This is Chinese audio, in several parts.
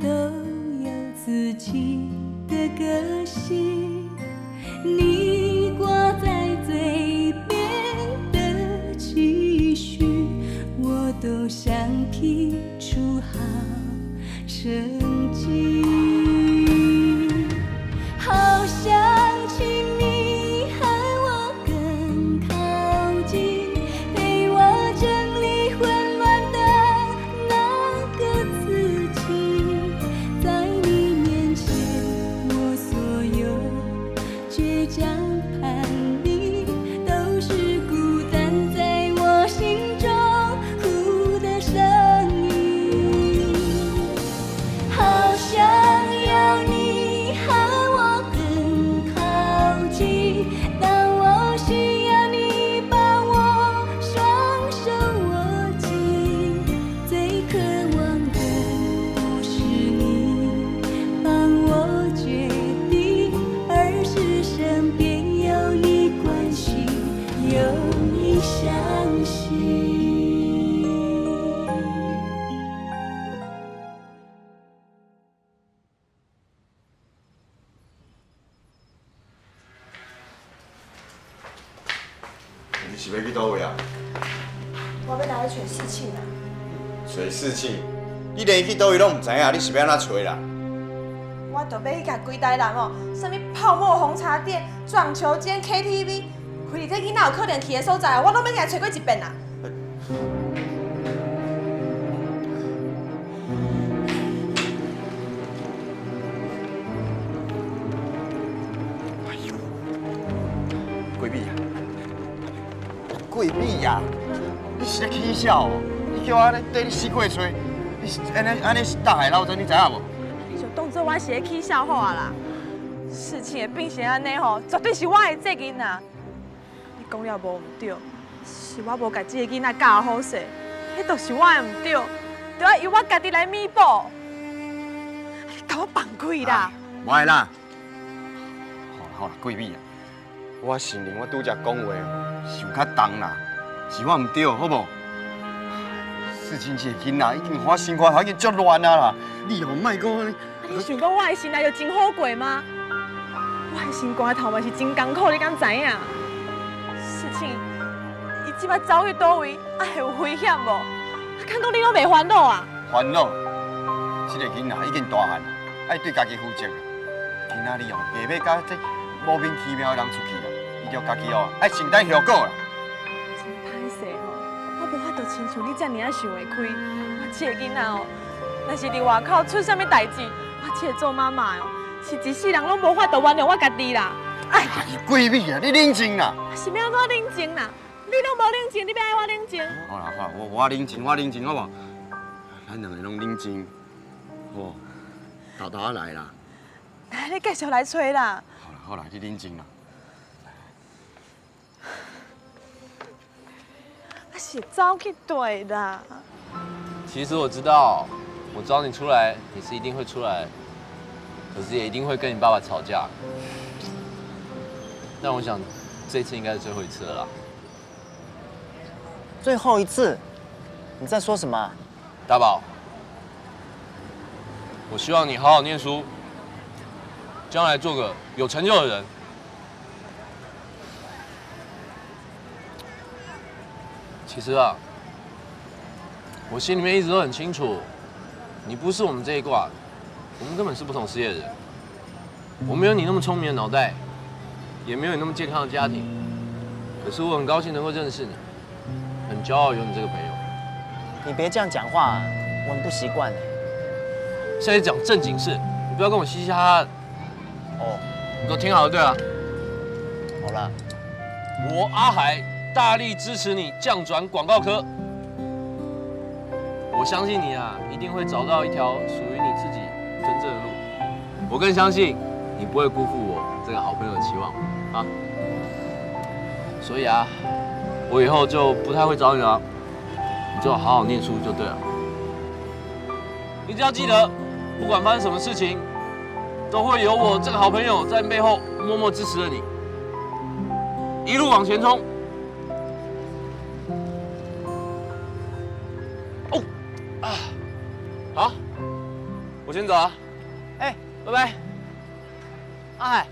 都有自己的个性，你挂在嘴边的期许，我都想批出好成绩。好想请你和我更靠近，陪我整理混乱的那个自己，在你面前我所有倔强叛逆都是孤单在我心中哭的声音。好想要你和我更靠近，当我需要你把我双手握紧，最渴望的不是你帮我决定，而是身边有你关心，有你相信。你是要去倒位啊？我要来找事情啊！找事情？你连去倒位拢唔知影，你是要安怎找啦？我就要去甲规台人哦，什么泡沫红茶店、撞球间、KTV， 非哩这囡仔有可能去的所在，我拢要甲伊找过一遍啦。贵美啊！贵美啊！你是咧起笑哦？你叫我咧缀你死过吹，你是安尼是大海捞针，你知影无？你就当做我是咧起笑好啊啦。事情会变成安尼吼，绝对是我的责任啊！你讲了无唔对，是我无甲这个囡仔教好势，迄都是我的唔对，就要由我家己来弥补。你甲我放开啦！无爱啦。好啦，贵美啊！我承认我拄则讲话是有较重啦，是我唔对，好无？事情这个囡仔已经我心肝头已经足乱啊啦，你又莫讲安尼。你想讲我的心内就真好过吗？我的心肝头嘛是真艰苦，你敢知影？事情伊即摆走去倒位，会有危险无？敢讲你拢袂烦恼啊？烦恼，这个囡仔已经大汉了，爱对家己负责啦。今仔日哦，下要甲这莫名其妙的人出去啊，伊着家己哦爱承担后果啦。真歹势吼，我无法度亲像你遮尔啊想会开。我这个囡仔哦，若是伫外口出啥物代志，我这个做妈妈哦，是一世人拢无法度原谅我家己啦。哎，贵美啊，你冷静啦。是要安怎冷静啦？你拢无冷静，你要爱我冷静？好啦，我冷静，好无？咱两个拢冷静，好，豆豆仔来啦。来，你继续来吹啦。好啦，你冷静啦。我是走去对啦。其实我知道，我找你出来，你是一定会出来，可是也一定会跟你爸爸吵架。但我想，这次应该是最后一次了啦。最后一次，你在说什么？大宝，我希望你好好念书，将来做个有成就的人。其实啊，我心里面一直都很清楚，你不是我们这一挂，我们根本是不同世界的人。我没有你那么聪明的脑袋，也没有你那么健康的家庭，可是我很高兴能够认识你，很骄傲有你这个朋友。你别这样讲话，我很不习惯哎。现在讲正经事，你不要跟我嘻嘻哈哈的。哦，你给我听好了，对了，好了，我阿海大力支持你降转广告科。我相信你啊，一定会找到一条属于你自己真正的路。我更相信你不会辜负我这个好朋友的期望啊。所以啊，我以后就不太会找你了，你就好好念书就对了。你只要记得，不管发生什么事情，都会有我这个好朋友在背后默默支持着你，一路往前冲。哦，啊，好，我先先走啊。哎，拜拜。阿海。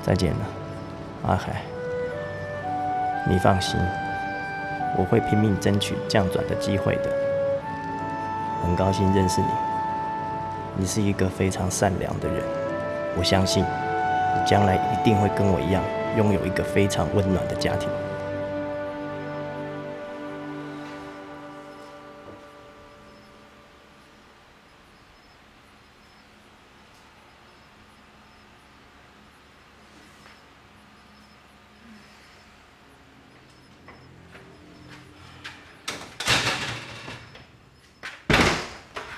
再见了，阿海。你放心，我会拼命争取降转的机会的。很高兴认识你，你是一个非常善良的人，我相信你将来一定会跟我一样，拥有一个非常温暖的家庭。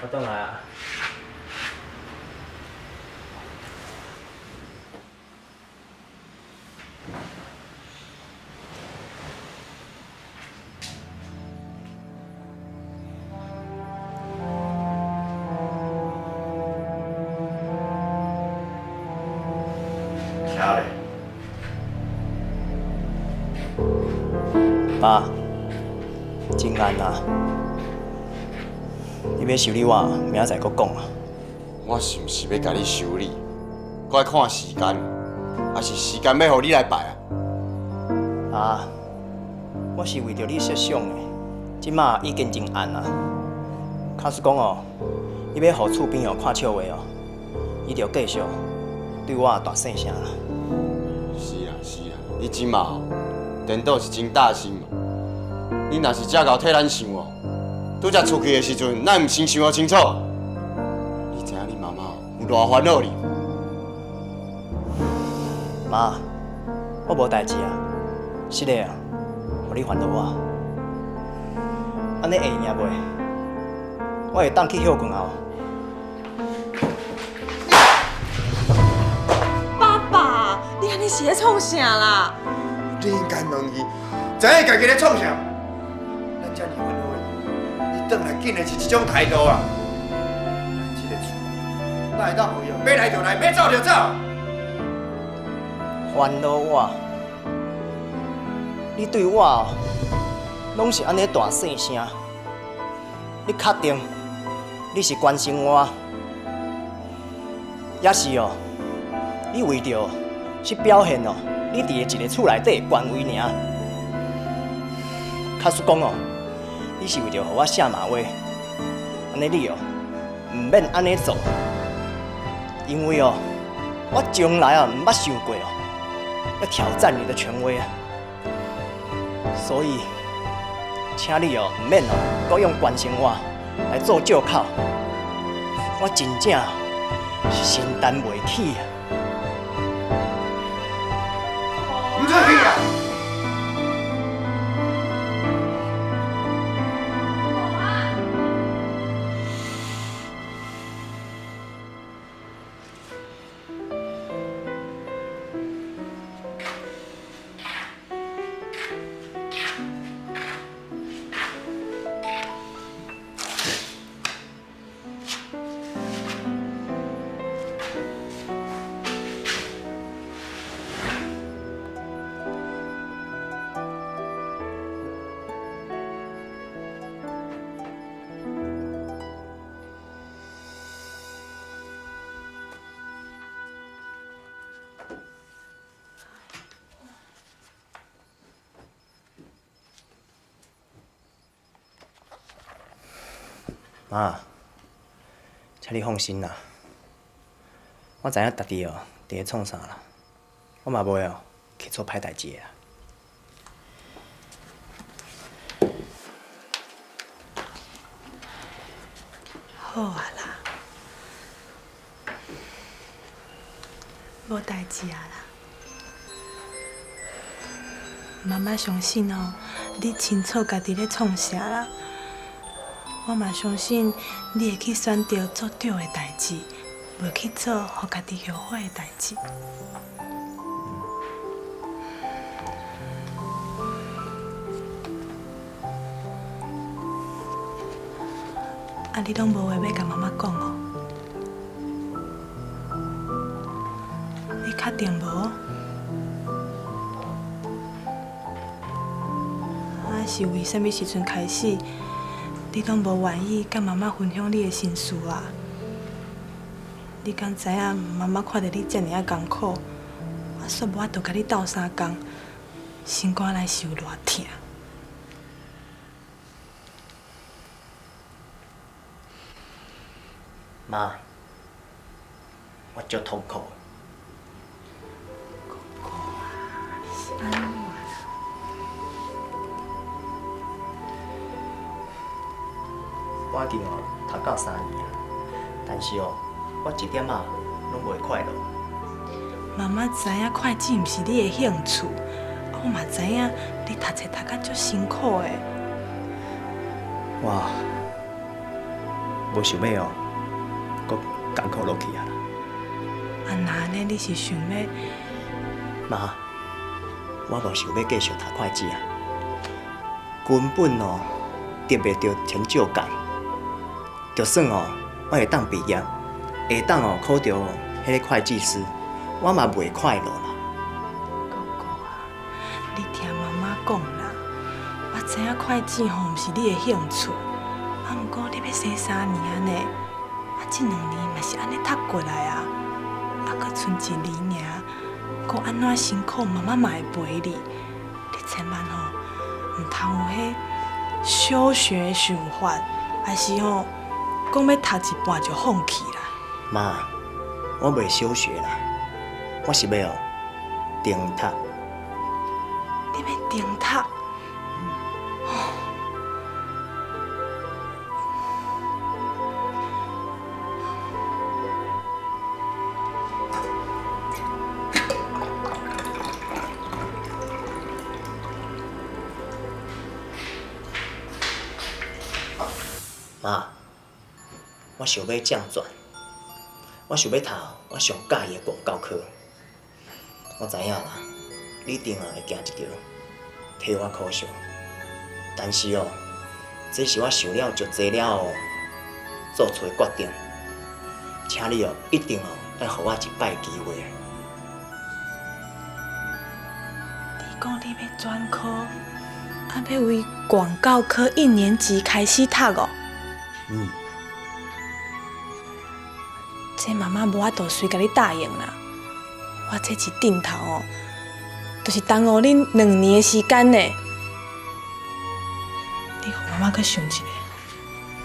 我倒来啊！徛咧，爸，真安啊！你要修理我，明仔载搁讲啊。我是毋是要甲你修理？我爱看时间，还是时间要互你来摆啊？啊，我是为着你设想的，即马已经真暗啊。假使讲哦，你要互厝边哦看笑话哦，伊着继续对我大声声啦。是啊是啊，你即马哦，颠倒是真大心嘛。你若是遮够替咱想哦，拄则出去的时阵，咱毋先想好清楚。你知影你妈妈有偌烦恼哩？妈，我无代志啊，是的啊，互你烦恼我，安尼会赢袂？我会当去休困后。爸爸，你安尼是咧创啥啦？你应该问伊，知影家己咧创啥？咱遮尔烦恼的，你转来竟然是这种态度啊！咱这个厝，哪会当回啊？要来就来，要走就走。烦恼我，你对我哦，拢是安尼大声声。你确定你是关心我，也是哦？你为着去表现哦，你伫一个厝内底的官威尔。假使讲哦，你是为着互我写马话，安尼你哦，毋免安尼做，因为哦，我从来啊毋捌想过哦。要挑战你的权威啊！所以，请你哦，唔免哦，搁用关心我来做借口。我真正是承担袂起啊！唔出去啊！妈，请你放心啦，我知影家己哦伫咧创啥啦，我嘛袂哦去做歹代志的啦。好啊啦，无代志啊啦。妈妈相信哦，你清楚家己咧创啥啦。我嘛相信你会去选择做对的代志，袂去做互家己后悔的代志。啊，你拢无话要甲妈妈讲哦？你确定无？是为什么时阵开始，你拢无愿意甲妈妈分享你的心事啊？你敢知影妈妈看到你遮尔艰苦，煞无法度甲你斗相共，心肝来受偌疼。妈，我足痛苦。我已经读到3年啊，但是我一点仔拢袂快乐。妈妈知影会计毋是你的兴趣，我嘛知影你读册读甲足辛苦的。我无想要搁艰苦落去啊！那安尼你是想要？妈，我无想要继续读会计啊，根本得袂到成就感。就算我会当毕业，会当考到迄个会计师，我嘛袂快乐啦。哥哥啊，你听妈妈讲啦，我知影会计毋是你的兴趣，毋过你要生3年呢，我这2年嘛是安尼读过来啊，搁剩1年尔，搁安怎辛苦，妈妈嘛会陪你。你千万毋通有迄小学的想法，还是讲要读一半就放弃啦。妈，我袂小学啦，我是要重读。你要重读？妈，我想要降转，我想要读我上喜欢的广告科。我知影啦，你一定会行一条替我考上，但是这是我想了足济了后做出的决定。请你一定要给我一摆机会。你讲你要转科，要为广告科1年级开始读哦？这妈妈无法度随甲你答应啦。我这一定头就是耽误恁2年的时间呢。你互妈妈搁想一下。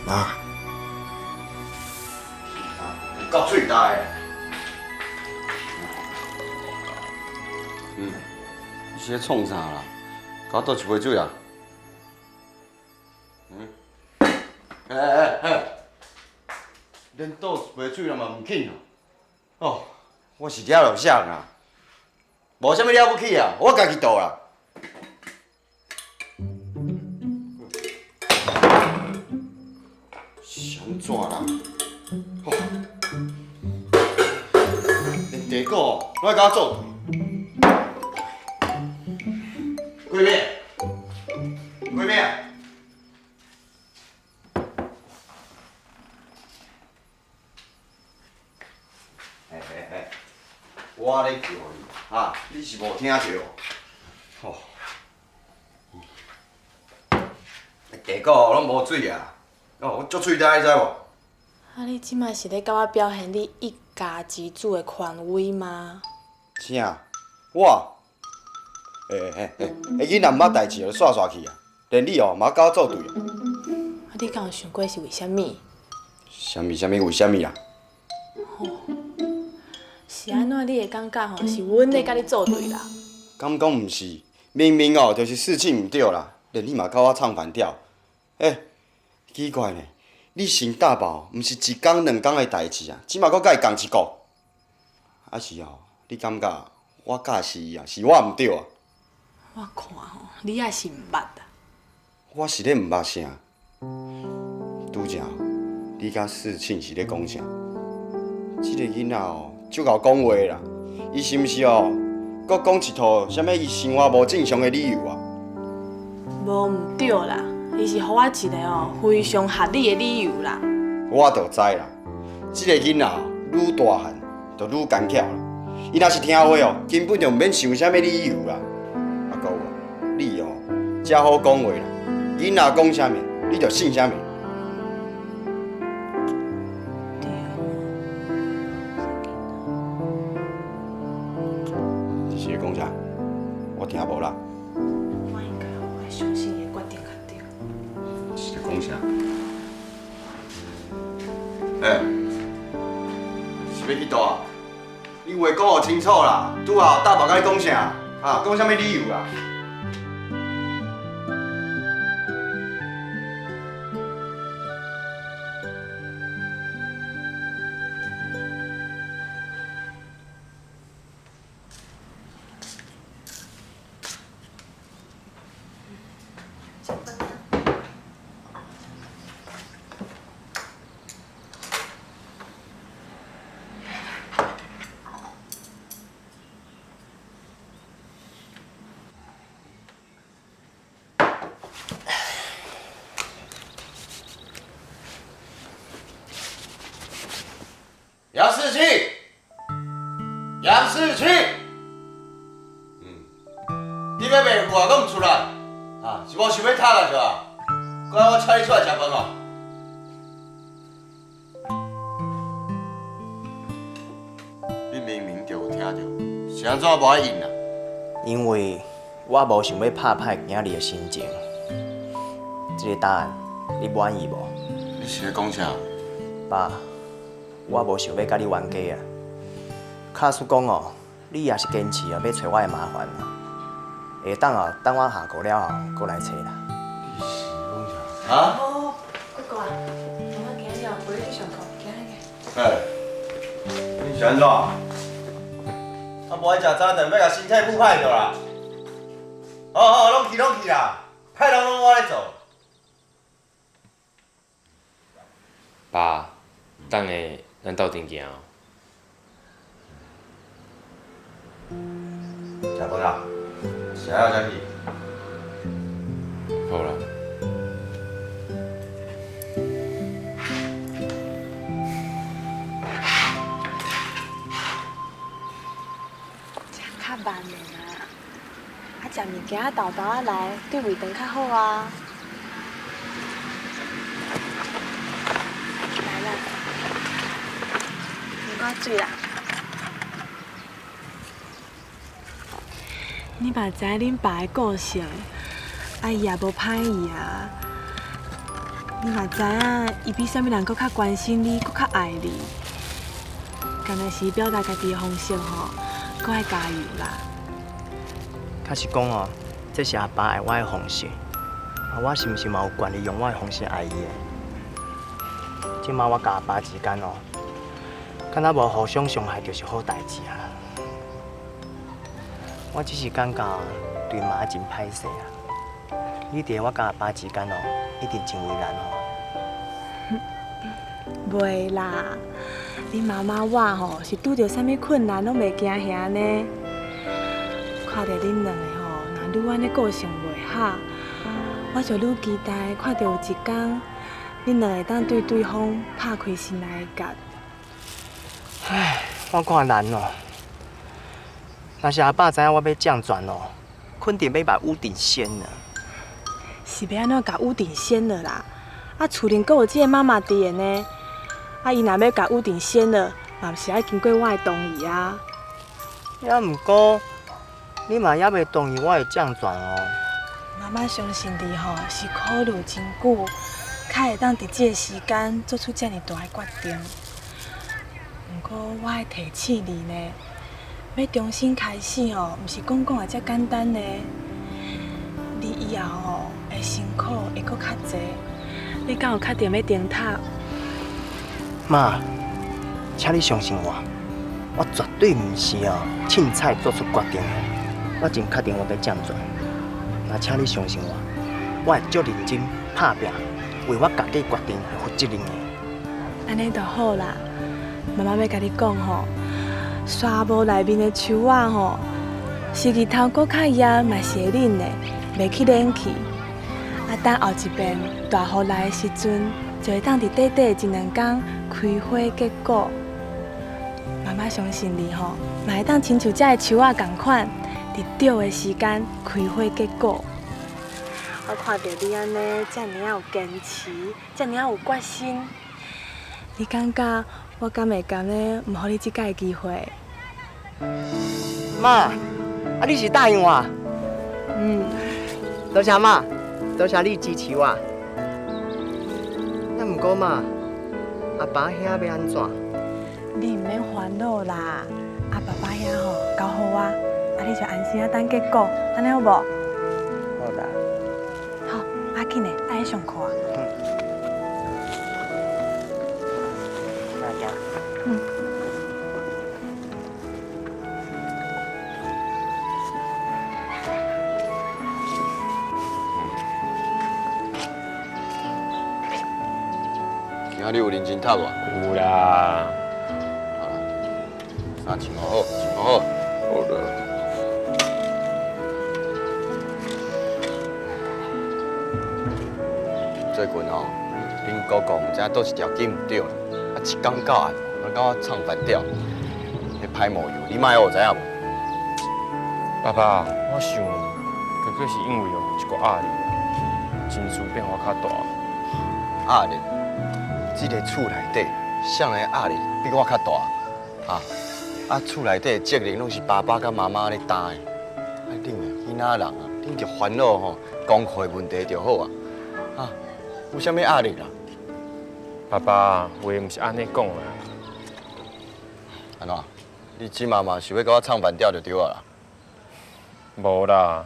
妈，有够嘴大的。你是咧创啥啦？甲我倒一杯水啊！连倒一杯水嘛唔紧哦，我是了就啥啦，无啥物了不起啊，我家己倒啦。是安怎啦？连地果拢爱甲我做对。贵妹，贵妹啊！我咧叫你，你是无听着？吼，地果拢无水啊！我足喙呆，你知无？你即摆是咧甲我表现你一家之主的权威吗？啥？我？囡仔毋捌代志就煞煞去啊！连你嘛甲我作对啊！你敢有想过是为虾米？啥物为虾米啦？是安怎你会感觉是阮咧甲你作对啦？敢讲毋是？明明就是事情毋对啦，连你嘛甲我唱反调。奇怪呢，你生大宝毋是1工2工的代志啊，即马搁甲伊共一个。还是你感觉我教是伊啊，是我毋对啊？我看你也是毋捌啦。我是咧毋捌啥？拄则你甲事情是咧讲啥？即个囡仔足够讲话啦，伊是毋是搁讲一套啥物伊生活无正常的理由啊？无毋对啦，伊是予我一个非常合理的理由啦。我就知啦，即个囡仔愈大汉就愈干巧啦。伊若是听话哦，根本就毋免想啥物理由啦。啊，搁有啊，你哦，真好讲话啦，囡仔讲啥物，你就信啥物。你是咧讲啥？我听无啦。我应该我相信伊决定较对。是咧讲啥？欸，是要去倒啊？你话讲互清楚啦，拄好大宝甲你讲啥？啊，讲啥物理由啦？杨世庆，杨世庆，你要卖货搁唔出来？啊，是无想要塌来是吧？过来，我请你出来食饭哦。你明明就有听到，是安怎无爱应啊？因为我无想要拍歹囝儿的心情。这个答案你满意无？你是咧讲啥？爸，我无想要甲你冤家啊。卡叔讲哦，你也是坚持哦，要找我的麻烦啊。下当哦，等我下课了后，过来找啦。你是讲啥？啊？哦，哥哥啊，我今日陪你去上课，今日。哎，你是安怎？啊，无爱食早顿，要甲身体愈歹着啦。好，拢去啦，歹人拢我咧做。爸，等下咱斗阵行哦。食饭啦，食了才去。好啦。食较慢的啦，啊食物件豆豆仔来，对胃肠较好啊。来啦，喝我水啦。你嘛知恁爸的个性，啊伊也无歹意啊。你嘛知影，伊比啥物人搁较关心你，搁较爱你。干那是表达家己的方式吼，搁爱加油啦。假是讲哦，这是阿爸爱我的方式，啊，我是毋是嘛有权利用我的方式爱伊的？即马我甲阿爸之间哦，敢若无互相伤害，就是好代志啊。我只是感觉对妈真歹势啊。你伫我甲阿爸之间哦，一定真为难哦。袂啦，恁妈妈我吼是拄着啥物困难拢袂惊吓呢。看着恁两个吼，若愈安尼个性袂合，我就愈期待看到有一天，恁两个当对对方拍开心内的结。唉，我看难哦。若是阿爸知影我要降转哦，肯定要把屋顶掀了。是要安怎甲屋顶掀了啦？啊，厝内阁有即个妈妈伫的呢。啊，伊若要甲屋顶掀了，嘛毋是爱经过我的同意啊。也毋过，你嘛也袂同意我的降转哦。妈妈相信你吼，是考虑真久，才会当伫即个时间做出遮尔大的决定。不过我爱提醒你呢，要重新开始哦，毋是讲的遮简单呢。你以后哦，会辛苦会搁较济。你敢有确定要停读？妈，请你相信我，我绝对毋是哦凊彩做出决定的。我真确定我要降转，那请你相信我，我会足认真拍拼，为我家己决定负责任的。安尼就好啦。妈妈要甲你讲吼，沙漠内面的树仔吼，是日头搁较热，嘛是会冷的，袂去冷去。啊，等后一遍大雨来的时阵，就会当伫短短一两天开花结果。妈妈妈相信你吼，嘛会当亲像这个树仔同款，伫对的时间开花结果。我看到你安尼，遮尔啊有坚持，遮尔啊有决心，你感觉我敢会甘呢？唔互你即个机会？妈，啊你是答应我？多谢妈，多谢你支持我。那毋过妈，阿爸遐要安怎？你唔免烦恼啦，爸爸遐吼交好我，你就安心啊等结果，安尼好无？好啦。好，要紧的，爱去上课啊。那行。今日有认真读无？有啦，好啦，衫穿好，穿好。好了。最近吼，恁哥哥唔知倒一条筋唔对，啊一讲到暗，我甲我唱反调，迄歹模样，你莫学知影无？爸爸，我想哥哥是因为一个压力，情绪变化较大。压力，这个厝内底，谁的压力比我较大？厝内底的责任拢是爸爸甲妈妈咧担的。恁个囡仔人啊，恁着烦恼吼，功课问题就好啊。有啥物压力啦？爸爸，话毋是安尼讲啦。安怎？你即妈妈想要甲我唱反调就对啊啦。无啦，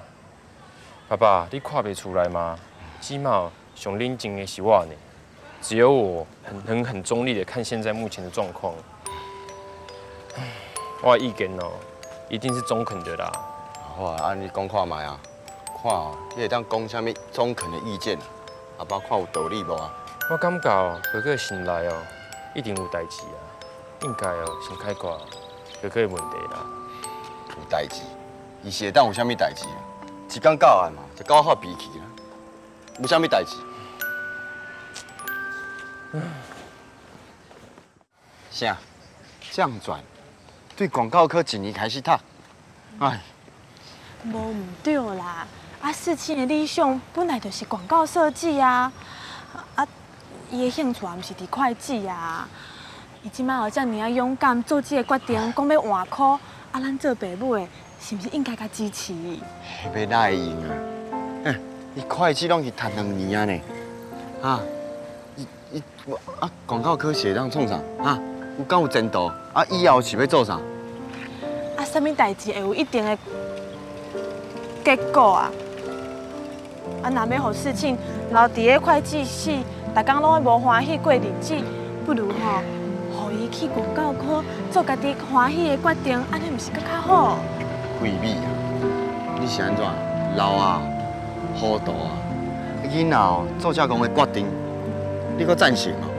爸爸，你看袂出来吗？起码上冷静的是我呢。只有我很中立的看现在目前的状况。我的意见哦，一定是中肯的啦。好啊，按你讲看卖啊，看哦，你会当讲啥物中肯的意见，阿爸看有道理无啊？我感觉哦，哥哥醒来哦，一定有代志啊，应该哦先解决哥哥的问题啦。有代志，伊是会当有啥物代志？一讲到暗嘛，就搞发脾气啦。有啥物代志？啥？降转？对广告科一年开始读？哎，无唔对啦，事情的理想本来就是广告设计啊，伊的兴趣也毋是伫会计啊。伊即摆有遮尔啊勇敢做这个决定，讲要换科，咱做爸母的，是毋是应该甲支持伊？要哪会用啊？伊会计拢是读2年啊呢，广告科是会当创啥？有敢有前途？以后是要做啥？啥物代志会有一定的结果啊？若要互事情留伫个会计系，逐工拢无欢喜过日子，不如吼，互伊去广告科做家己欢喜的决定，安尼毋是搁较好？贵美啊，你是安怎？老啊，糊涂啊！囡仔哦，做遮公的决定，你搁赞成哦？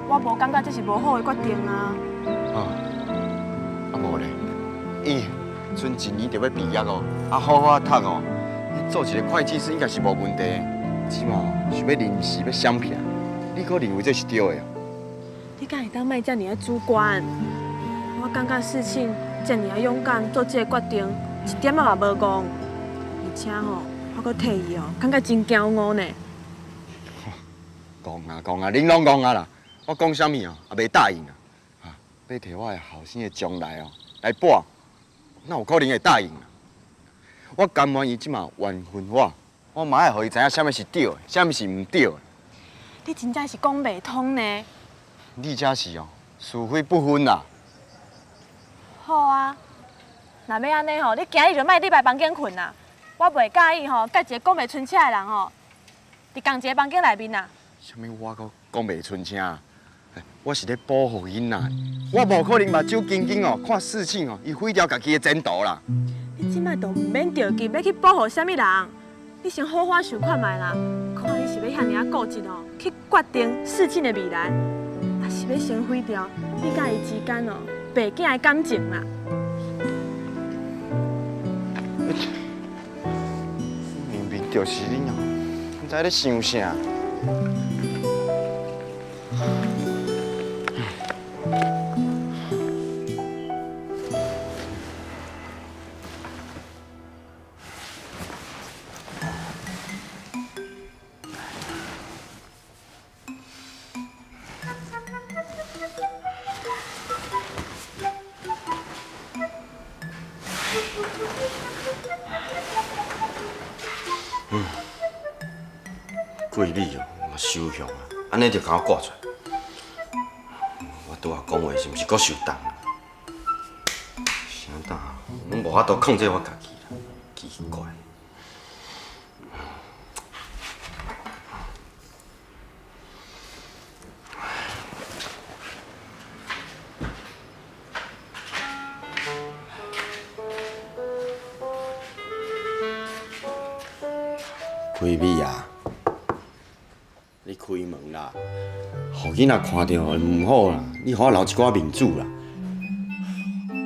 我无感觉这是无好的决定啊。无咧，伊剩1年就要毕业哦，好好读哦。你做一个会计师应该是无问题的，只嘛是要临时要闪避，你可认为这是对的？你敢会当卖遮尔啊主观？我感觉事情遮尔啊勇敢做这个决定，一点仔嘛无戆，而且吼，我搁替伊哦，感觉真骄傲呢。讲啊，恁拢讲啊啦，我讲啥物哦，也袂答应啊。要摕我的后生的将来哦来搏，哪有可能会答应啊？我甘愿伊即马怨恨我嘛爱互伊知影啥物是对的，啥物是唔对的。你真正是讲袂通呢。你这是哦，是非不分啦。好啊，若要安尼吼，你今日就莫入来房间困啦。我袂介意吼，甲一个讲袂顺车的人吼，伫同一个房间内面啊。啥物我阁讲袂出声？我是咧保护囡仔，我无可能目睭金金哦，看事情哦，伊毁掉家己的前途啦。你即摆都唔免着急要去保护啥物人，你先好好想看卖啦，看你是要遐尔啊固执哦，去决定事情的未来，还是要先毁掉你甲伊之间哦爸囝的感情啦。明明就是你哦，唔知咧想啥。贵美哦，嘛受伤啊，安尼就甲我挂出来。我拄仔讲话是毋是搁受当啊？啥当？拢无法度控制我家己啦，奇怪。贵美啊，你开门啦！互囡仔看到唔好啦，你互我留一寡面子啦。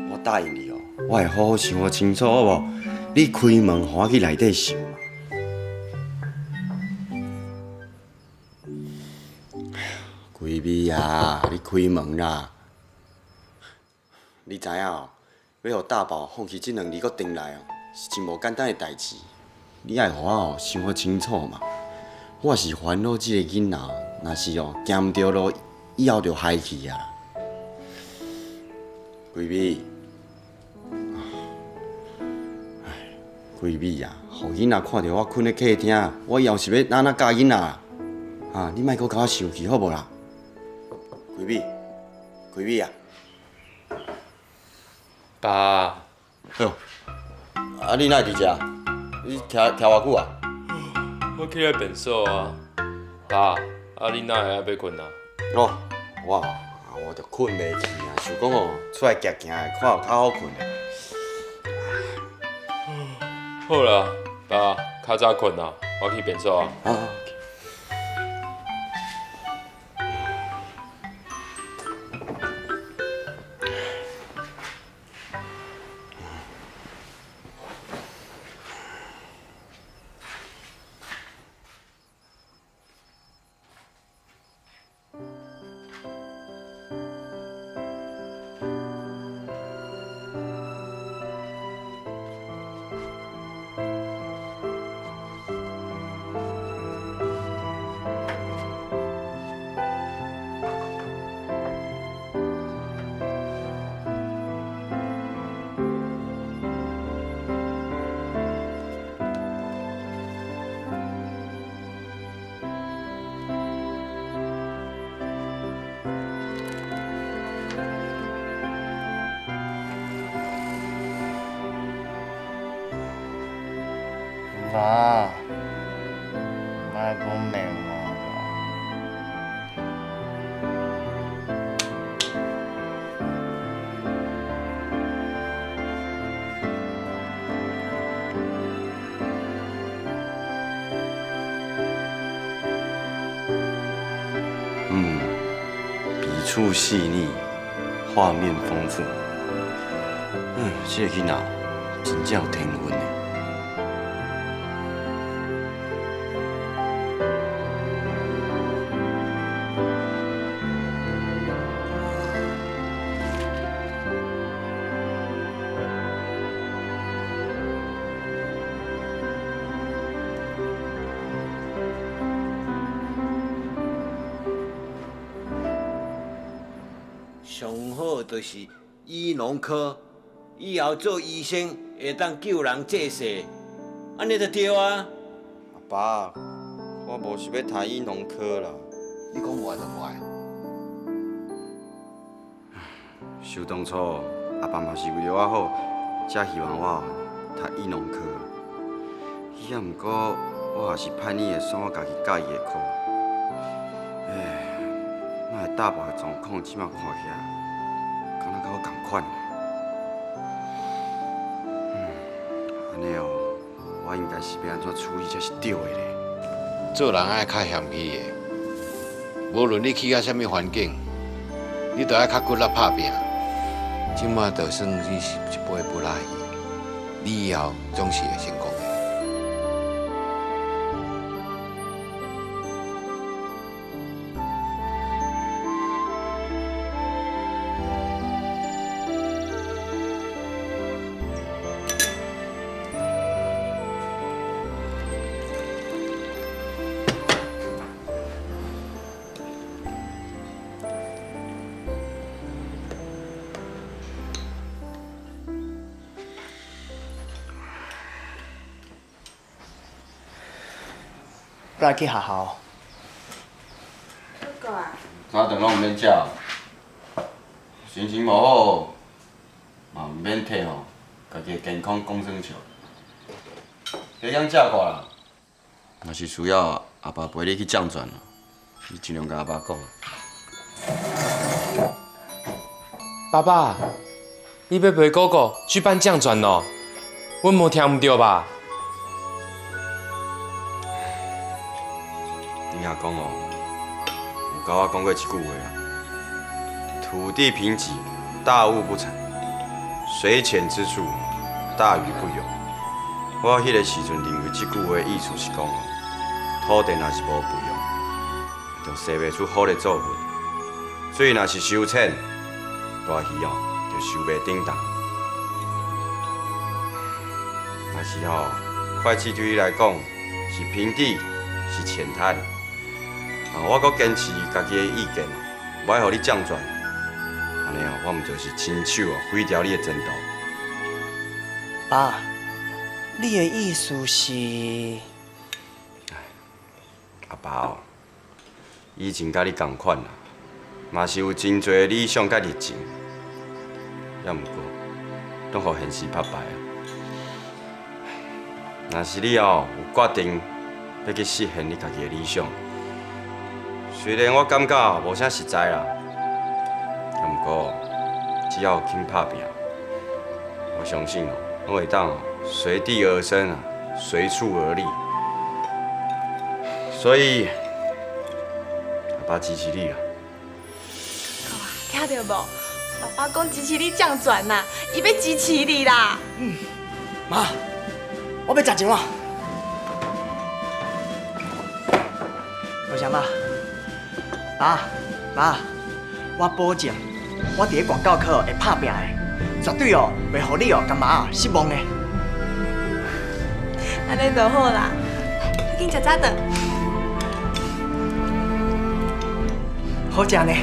我答应你哦，我会好好想我清楚，好无？你开门，互我去内底想嘛。贵美啊，你开门啦！你知影哦，要互大宝放弃这2字搁回来哦，是真无简单的代志。你爱互我哦想好清楚嘛。我是烦恼这个囡仔，若是哦行唔对路，以后就害去啊。贵美，贵美啊，互囡仔看到我困在客厅，我以后是要哪教囡仔啊？啊，你莫搁甲我生气好无啦？贵美，贵美啊！爸，哎呦，啊你哪会伫遮？你徛偌久啊？我起来便所啊。爸，啊你哪会还要困啊？哦，我着困袂去啊，想讲哦，出来行行的，看有较好困的。好啦，爸，较早困啊，我去便所啊。啊。妈，莫讲命我啦。笔触细腻，画面丰富。这个囡仔真正有天分呢。上好就是医农科，以后做医生会当救人济世，安尼就对啊。阿爸，我无想要读医农科啦。你讲我就我。想当初阿爸嘛是为了我好，才希望我读医农科。伊啊，毋过我也是叛逆的选我家己介意的科。哪会大宝的状况即马看起来，敢若甲我同款。安尼哦，我应该是要安怎处理才是对的咧？做人爱较嫌弃的，无论你去到什么环境，你都爱较骨力打拼。即马就算你是一杯不拉鱼，你以后总是会成功的。不然去学校。哥哥啊，早顿拢毋免食，心情无好，嘛毋免摕吼，家己的健康讲算笑。加减食看啦，若是需要阿爸陪你去降转啦，你尽量甲阿爸讲。爸爸，你要陪哥哥去办降转哦？阮无听唔对吧？你阿公哦，有甲我讲过一句话啊：土地贫瘠，大物不产；水浅之处，大鱼不游。我迄个时阵认为这句话意思是讲哦，土地若是无肥哦，就生袂出好的作物；水若是收浅，大鱼哦就收袂顶当。但是吼，会计对你来讲是平地，是浅滩。我阁坚持家己的意见，无爱互你降转。安尼哦，我毋就是亲手哦毁掉你的前途。爸，你的意思是？阿爸哦，以前甲你同款啦，嘛是有真侪理想甲热情，也毋过，拢互现实拍败啊。若是你哦有决定要去实现你家己的理想，虽然我感觉无啥实在啦，也毋过只要有肯拍拼，我相信哦，我会当随地而生啊，随处而立。所以，阿爸支持你啦。听到无？爸爸讲支持你降转呐，伊要支持你啦。妈，我要食一碗。多谢妈。妈，我保证，我伫咧广告科会拍拼的，绝对哦袂互你哦甲妈失望的。安尼就好啦，快紧食早顿。好食呢。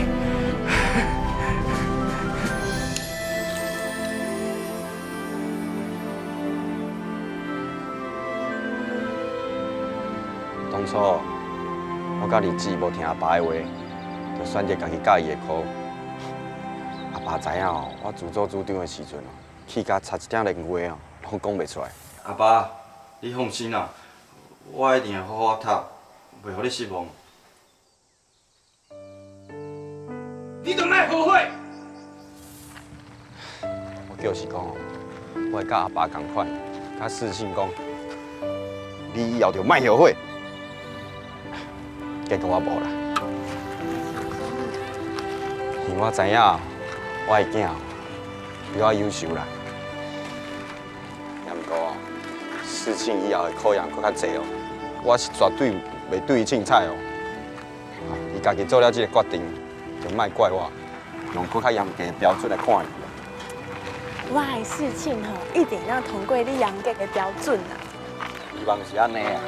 当初我甲日子无听阿爸的话，就选择家己教伊的课。阿爸知影哦，我自作主张的时阵哦，气甲差一点连话哦，拢讲袂出来。阿爸，你放心啦，我一定会好好读，袂互你失望。你都莫后悔。我就是讲哦，我会甲阿爸同款，甲世信讲，你以后就莫后悔。结果我无啦，因为我知影我的囝比我优秀啦。也毋过世信以后的考验搁较济哦，我是绝对袂对伊凊彩哦。伊家己做了这个决定，就莫怪我，用搁较严格的标准来看伊。我的事情吼，一定要通过你严格的标准啊。希望是安尼啊。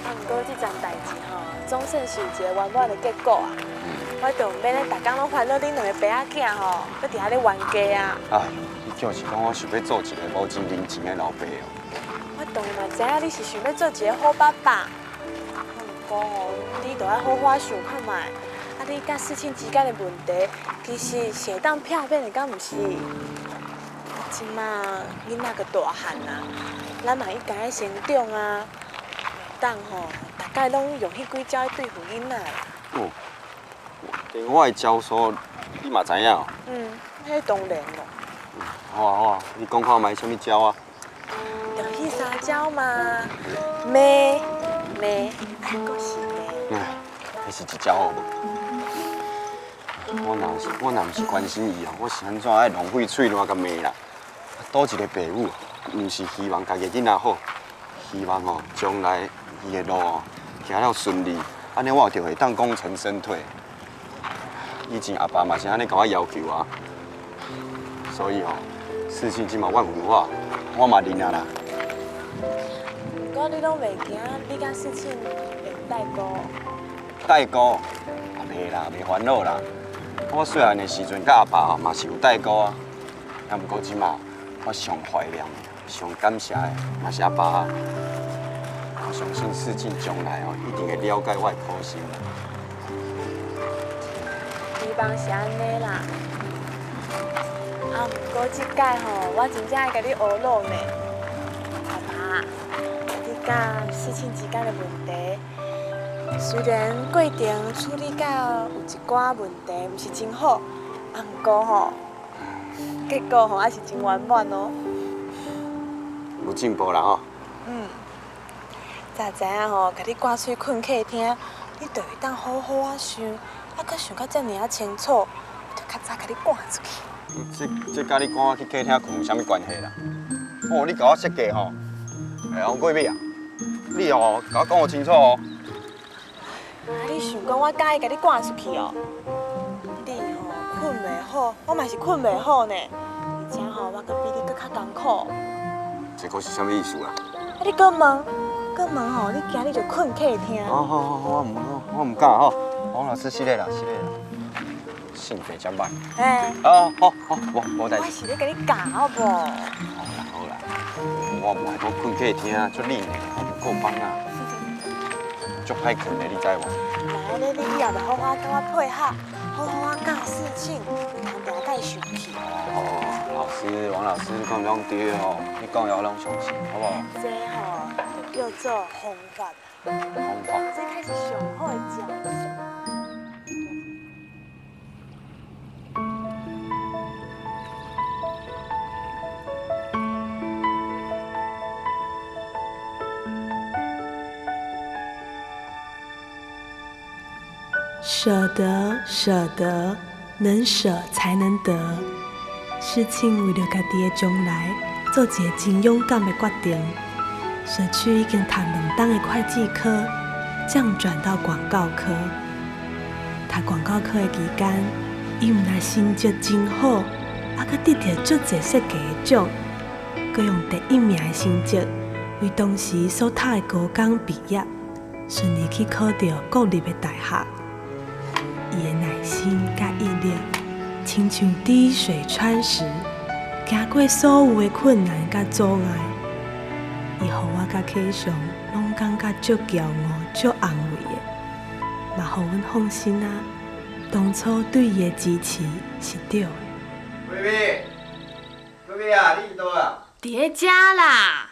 毋过这桩代志吼，总算是有一个圆满的结果啊！我就毋免咧，逐工拢烦恼恁两个爸仔囝吼，搁伫遐咧冤家啊！啊，你就是讲我想要做一个无真人情的老爸哦。我当然知影你是想要做一个好爸爸，毋过吼，你着爱好好想看觅，啊，你甲事情之间的问题，其实是会当漂变的，敢毋是？即马囡仔个大汉啊，咱嘛伊家己成长啊。当吼，大概拢用迄几招来对付囡仔啦。哦，连我的招数你嘛知影哦。迄当然咯。好啊好啊，你讲看卖什么招啊？就迄三招嘛，骂，还阁是骂。哎，迄是一招好无？我若毋是关心伊哦，我是安怎爱浪费喙烂甲骂啦？倒一个爸母，毋是希望家己囡仔好，希望哦将来伊的路哦行了顺利，安尼我就会当功成身退。以前阿爸嘛是安尼甲我要求啊，所以哦，事情即嘛怨恨我嘛认啊啦。不过你拢袂惊，你甲事情会代沟？代沟啊，袂啦，袂烦恼啦。我细汉的时阵，甲阿爸嘛是有代沟啊。也毋过即马，我上怀念、上感谢的，嘛是阿爸。相信事情将来一定会了解我的苦心啦。希望是安尼啦。啊，不过即届我真正爱甲你学路呢。爸爸，你甲事情之间的问题，虽然过程处理到有一寡问题毋是真好，啊，不过结果还是真圆满哦。有进步啦吼。早知影甲你挂喙困客厅，你就会当好好啊想，搁想到遮尔啊清楚，就较早甲你赶出去。这甲你赶我去客厅困有啥物关系啦？你甲我设计吼，王贵美啊，你甲我讲清楚哦。你想讲我介意甲你赶出去哦？你困袂好，我嘛是困袂好呢。而且我搁比你搁较艰苦。这个是啥物意思啦？你搁问你今日就困客厅。好，我唔敢吼。王老师失礼啦，性格真歹。好，无代志。我是咧甲你教好不？好啦，我唔爱讲困客厅，足冷的，我唔够帮啊。足歹困的，你知无？来咧，你以后就好好甲我配合，好好教事情，唔通定甲伊生气。王老师，你讲拢对哦，你讲的我拢相信，好不好？这就叫做方法。这开始上好的招数。舍得，舍得，能舍才能得。事情为了家己的将来，做一个真勇敢的决定。社区已经读2档的会计科，降转到广告科。读广告科的期间，伊毋但成绩真好，还佫得到足侪设计的奖，佫用第1名的成绩为当时所读的高中毕业，顺利去考到国立的大学。伊的耐心甲毅力，亲像滴水穿石，行过所有的困难甲阻碍。伊予我甲启祥拢感觉足骄傲、足安慰的，嘛予阮放心啊。当初对伊的支持是对的。贵美啊，你倒啊？伫咧遮啦。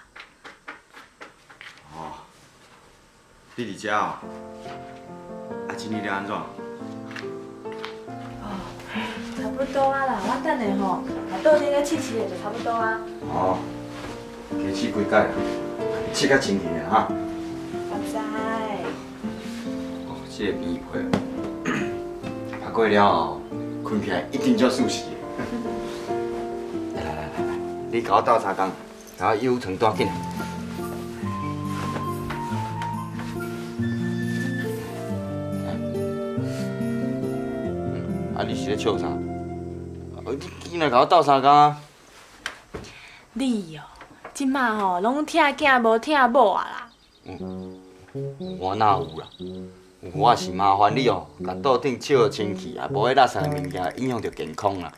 你伫遮哦？今日咧安怎？差不多啊啦，我等下倒阵咧试试就差不多啊。加试几届啦，试较真劲哈。我知。这个棉被，拍过了后，困起来一定足舒适的。来，你甲我斗相共，甲我腰疼大紧。你是咧笑啥？你竟然甲我斗相共啊？你即马拢疼囝无疼某啊啦。我哪有啦？我是麻烦你甲桌顶笑清气，啊，无迄垃圾的物件影响到健康啦。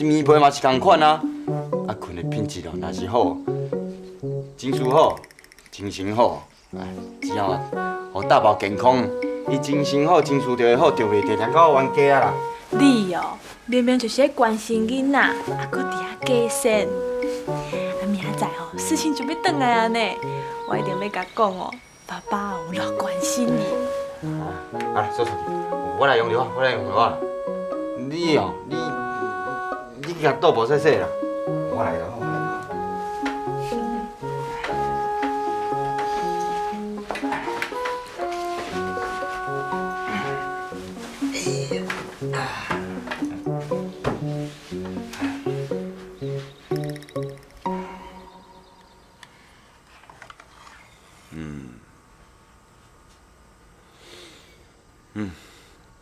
棉被嘛是同款啊。困的品质若是好，情绪好，精神好，只要互大宝健康，伊精神好，情绪就会好，就袂定定到冤家啦。你明明就是咧关心囡仔，搁伫遐假仙。明仔载事情就要转来啊呢，我一定要甲讲爸爸有偌关心你。来，做出去，我来用电话，啦。你甲倒无洗啦，我来啦。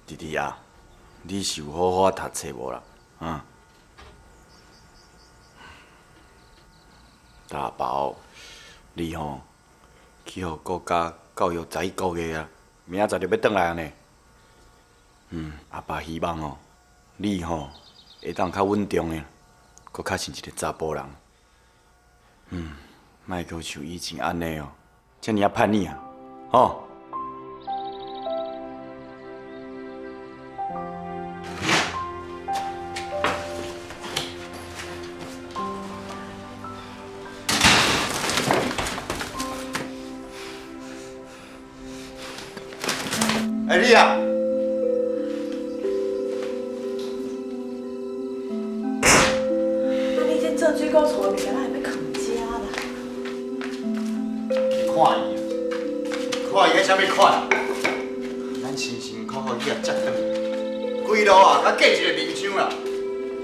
弟弟啊，你是有好好读册无啦？大宝，你去互国家教育11个月啊，明仔载就要转来啊呢。阿爸希望你会当较稳重的，搁较像一个查甫人。莫阁像以前安尼这么叛逆啊，吼！哎，你啊！你这做水果醋的物件，咱还要藏家啦。你看伊啊，看伊迄啥物款？咱辛辛苦苦去啊，接转来，规路啊，甲过一个面相啦。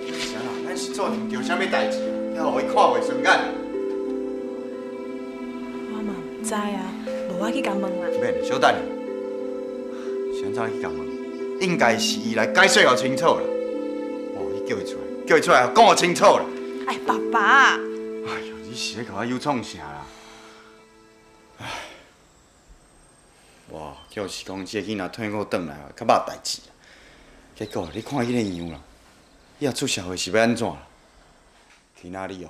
啥啦？咱是做定着啥物代志？遐互伊看袂顺眼。我嘛唔知啊，无我去甲问啦。免，小等。先怎去甲问？应该是伊来解释互清楚啦。哦，你叫伊出来，叫伊出来，讲互清楚啦。哎，爸爸。哎呦，你是咧甲我忧创啥啦？唉，哇，就是讲这个囡仔退伍转来啊，较捌代志。结果你看迄个样啦，以后出社会是要安怎啦？去哪里哦？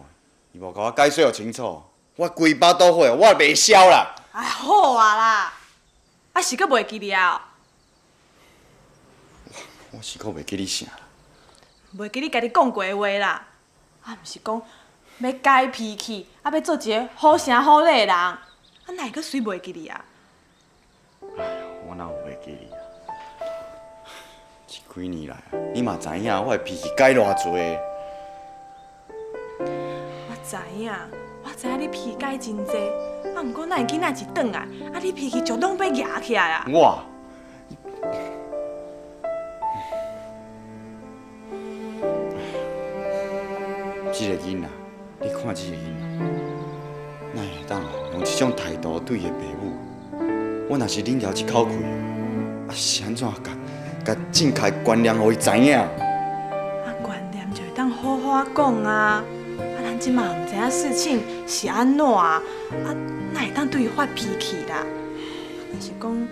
伊无甲我解释互清楚，我规巴肚火，我袂消啦。哎，好啊啦，啊是阁袂记了，我是阁袂记你啥啦。袂记你家己讲过的话啦，啊，毋是讲要改脾气，啊，要做一个好声好礼的人，啊，哪会阁随袂记你啊？哎呦，我哪有袂记你啊？这几年来啊，你嘛知影我的脾气改偌济。我知影，我知影你脾气改真济，啊，毋过哪会囡仔一转来，啊，你脾气就拢被压起来啊？我，这个囡仔，你看这个囡仔，哪会当用这种态度对伊的爸母？我若是恁寮一口气，啊是安怎甲正确观念互伊知影？啊，观念就会当好好讲啊！啊，咱即马毋知影事情是安怎啊？啊，哪会当对伊发脾气啦？若是讲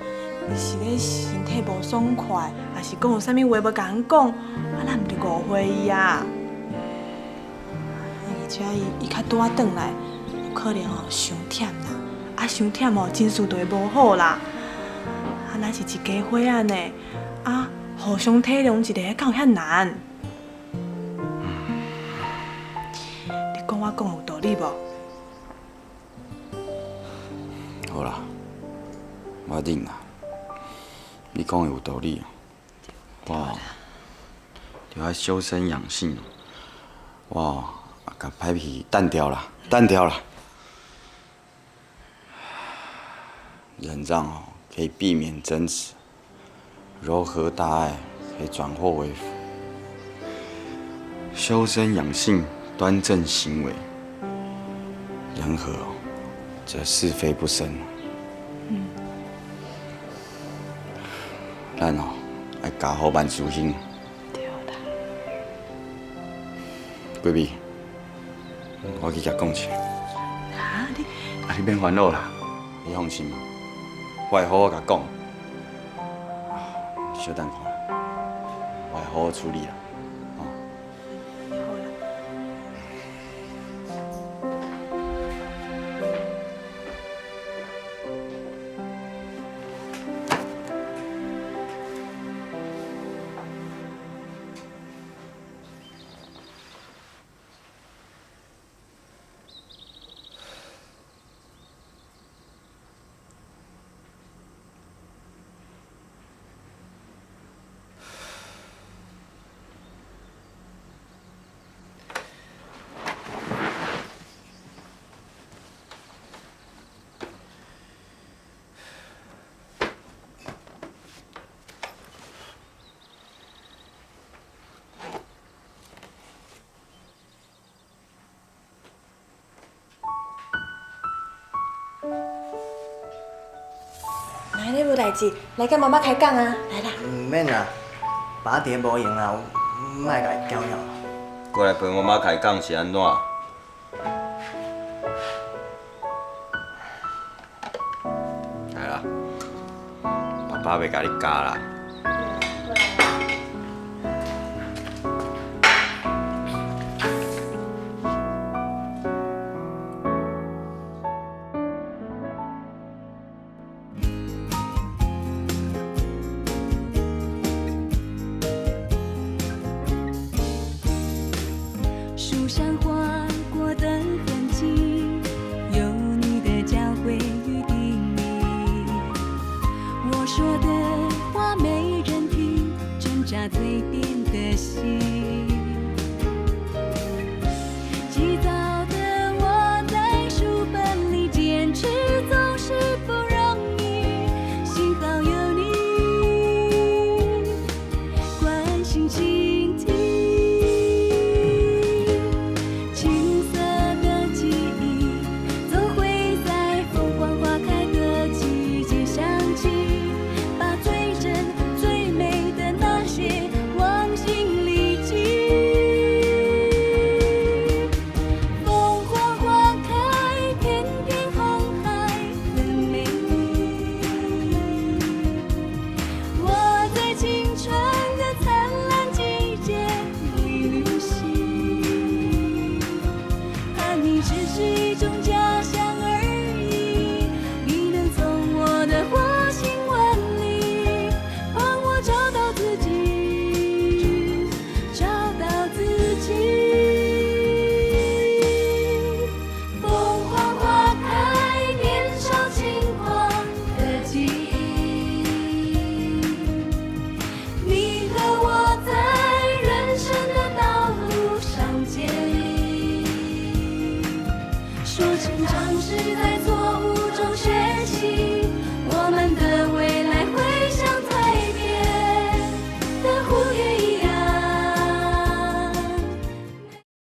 伊是咧身体无爽快，还是讲有啥物话要甲咱讲，啊，咱毋着误会伊啊！而且伊较拄仔转来，有可能吼伤忝啦，啊伤忝吼情绪就会无好啦。啊，咱是一家伙仔呢，啊，互相体谅一个，敢有遐难？你讲我讲有道理无？好啦，我认啦，你讲的有道理啊。我就要修身养性，我甲歹脾气淡掉啦，淡掉啦。忍让哦，可以避免争执；柔和大爱，可以转祸为福。修身养性，端正行为；人和哦，则是非不生。咱哦，爱加好万事兴。对啦。闺蜜，我去甲讲一下。啊，你免烦恼啦，你放心，我会好好甲讲。小等看，我会好好处理啦。好啦。来，你无代志，来甲妈妈开讲啊！来啦。唔免啦，爸爹无用啦，莫甲伊搅扰。过来陪妈妈开讲是安怎？来啦，爸爸袂甲你教啦。树上划过的痕迹，有你的教诲与叮咛。我说的话没人听，挣扎嘴边的心。